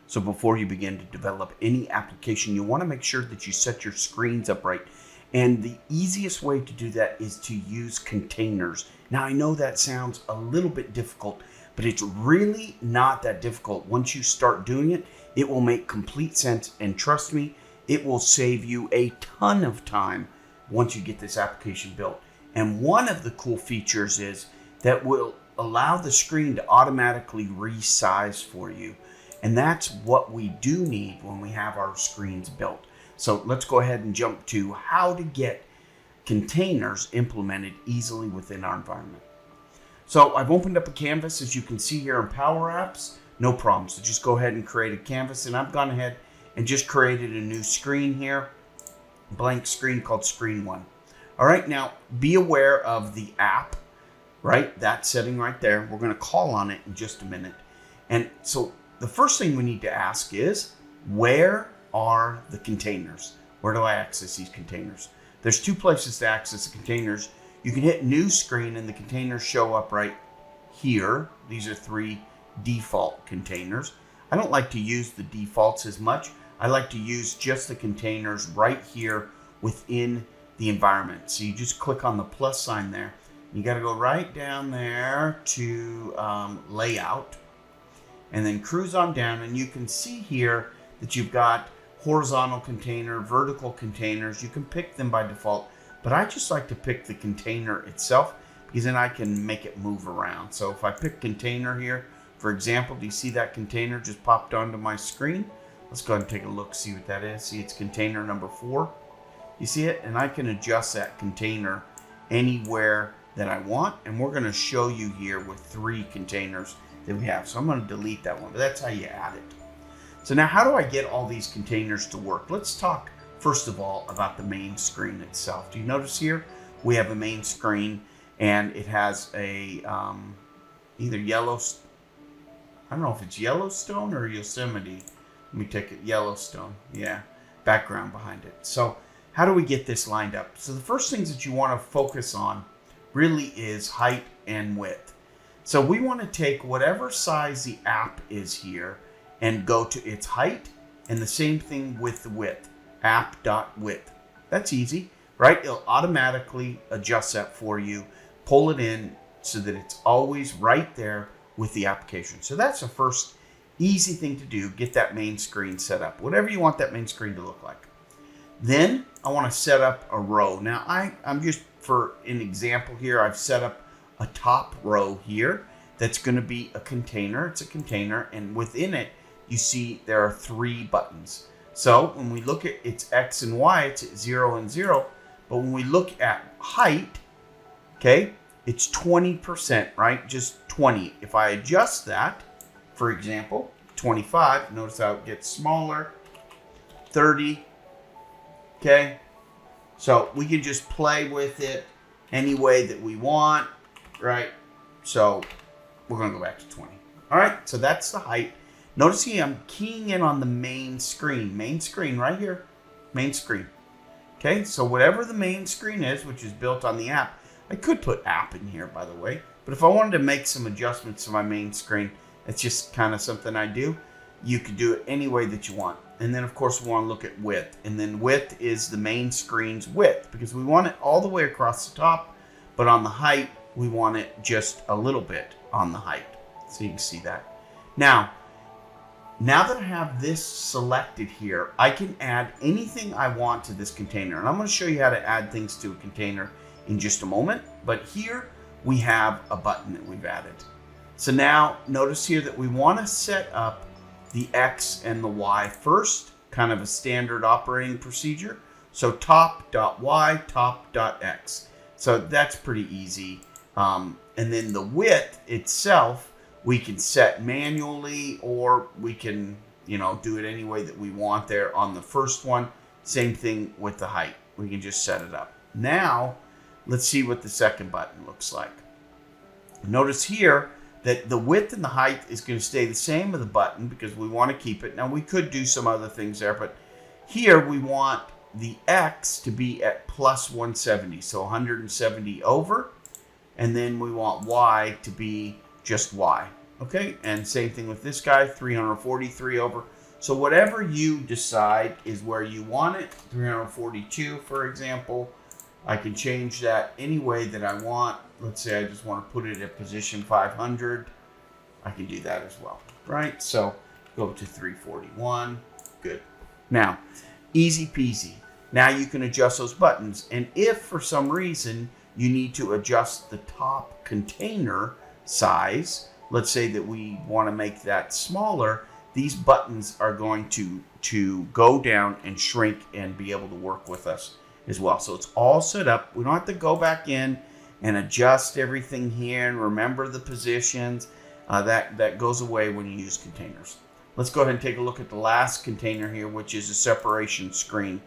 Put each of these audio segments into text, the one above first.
So before you begin to develop any application, you want to make sure that you set your screens up right. And the easiest way to do that is to use containers. Now, I know that sounds a little bit difficult, but it's really not that difficult. Once you start doing it, it will make complete sense. And trust me, it will save you a ton of time once you get this application built. And one of the cool features is that will allow the screen to automatically resize for you. And that's what we do need when we have our screens built. So let's go ahead and jump to how to get containers implemented easily within our environment. So I've opened up a canvas, as you can see here in PowerApps. No problem. So just go ahead and create a canvas. And I've gone ahead and just created a new screen here, blank screen called Screen 1. All right, now be aware of the app, right? That setting right there. We're going to call on it in just a minute. And so the first thing we need to ask is, where are the containers? Where do I access these containers? There's two places to access the containers. You can hit new screen and the containers show up right here. These are 3 default containers. I don't like to use the defaults as much. I like to use just the containers right here within the environment. So you just click on the plus sign there. You got to go right down there to layout and then cruise on down, and you can see here that you've got horizontal container, vertical containers. You can pick them by default, but I just like to pick the container itself because then I can make it move around. So if I pick container here, for example, do you see that container just popped onto my screen? Let's go ahead and take a look, see what that is. See, it's container number 4. You see it? And I can adjust that container anywhere that I want. And we're going to show you here with 3 containers that we have. So I'm going to delete that one, but that's how you add it. So now how do I get all these containers to work? Let's talk first of all about the main screen itself. Do you notice here we have a main screen and it has a either I don't know if it's Yellowstone or Yosemite. Let me take it, Yellowstone. Yeah, background behind it. So how do we get this lined up? So the first things that you want to focus on really is height and width. So we want to take whatever size the app is here and go to its height, and the same thing with the width, app.width. That's easy, right? It'll automatically adjust that for you, pull it in so that it's always right there with the application. So that's the first easy thing to do, get that main screen set up, whatever you want that main screen to look like. Then I want to set up a row. Now I'm just, for an example here, I've set up a top row here that's going to be a container. It's a container, and within it you see there are 3 buttons. So when we look at its X and Y, it's at 0 and 0, but when we look at height, okay, it's 20%, right? Just 20. If I adjust that, for example, 25, notice how it gets smaller, 30, okay? So we can just play with it any way that we want, right? So we're gonna go back to 20. All right, so that's the height. Notice here I'm keying in on the main screen right here, main screen. Okay, so whatever the main screen is, which is built on the app, I could put app in here, by the way, but if I wanted to make some adjustments to my main screen, it's just kind of something I do. You could do it any way that you want. And then of course we want to look at width, and then width is the main screen's width because we want it all the way across the top, but on the height, we want it just a little bit on the height. So you can see that. Now that I have this selected here, I can add anything I want to this container. And I'm going to show you how to add things to a container in just a moment. But here we have a button that we've added. So now notice here that we want to set up the X and the Y first, kind of a standard operating procedure. So top.y, top.x. So that's pretty easy. And then the width itself, we can set manually, or we can, do it any way that we want there on the first one. Same thing with the height. We can just set it up. Now, let's see what the second button looks like. Notice here that the width and the height is going to stay the same with the button because we want to keep it. Now, we could do some other things there, but here we want the X to be at plus 170, so 170 over, and then we want Y to be just Y. Okay, and same thing with this guy, 343 over. So whatever you decide is where you want it, 342 for example. I can change that any way that I want. Let's say I just want to put it at position 500. I can do that as well, right? So go to 341, good. Now, easy peasy. Now you can adjust those buttons. And if for some reason you need to adjust the top container size, let's say that we want to make that smaller, these buttons are going to go down and shrink and be able to work with us as well. So it's all set up. We don't have to go back in and adjust everything here and remember the positions. That goes away when you use containers. Let's go ahead and take a look at the last container here, which is a separation screen.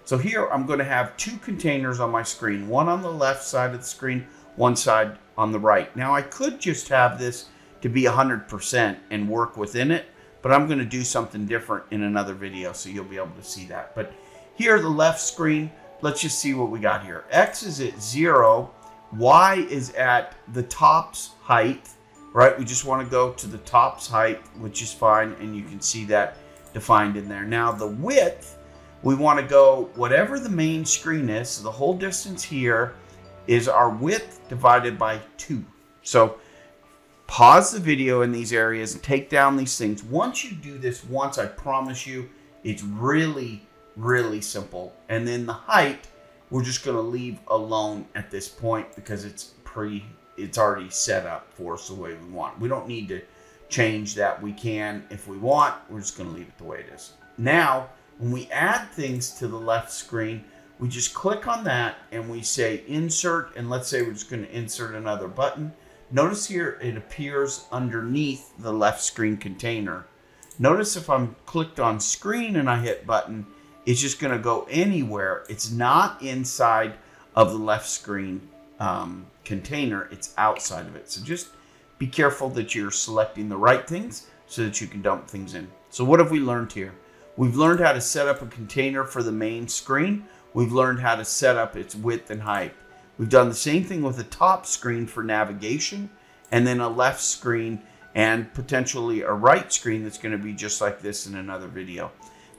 So here I'm going to have two containers on my screen, one on the left side of the screen, one side on the right. Now I could just have this to be 100% and work within it, but I'm going to do something different in another video, so you'll be able to see that. But here, the left screen, let's just see what we got here. X is at 0, Y is at the top's height, right? We just want to go to the top's height, which is fine, and you can see that defined in there. Now the width, we want to go whatever the main screen is, so the whole distance here is our width divided by 2. So pause the video in these areas and take down these things. Once you do this once, I promise you, it's really, really simple. And then the height, we're just going to leave alone at this point because it's already set up for us the way we want. We don't need to change that. We can if we want. We're just going to leave it the way it is. Now, when we add things to the left screen, we just click on that and we say insert, and let's say we're just going to insert another button. Notice here it appears underneath the left screen container. Notice if I'm clicked on screen and I hit button, it's just going to go anywhere. It's not inside of the left screen container, it's outside of it. So just be careful that you're selecting the right things so that you can dump things in. So what have we learned here? We've learned how to set up a container for the main screen. We've learned how to set up its width and height. We've done the same thing with the top screen for navigation, and then a left screen and potentially a right screen that's going to be just like this in another video.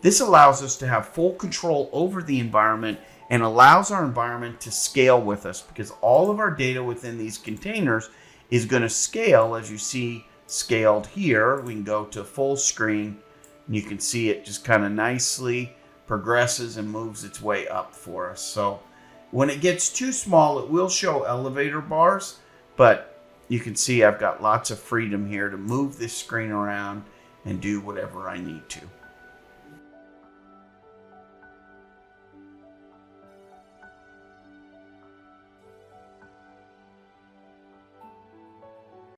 This allows us to have full control over the environment and allows our environment to scale with us, because all of our data within these containers is going to scale, as you see scaled here. We can go to full screen and you can see it just kind of nicely progresses and moves its way up for us. So when it gets too small, it will show elevator bars, but you can see I've got lots of freedom here to move this screen around and do whatever I need to.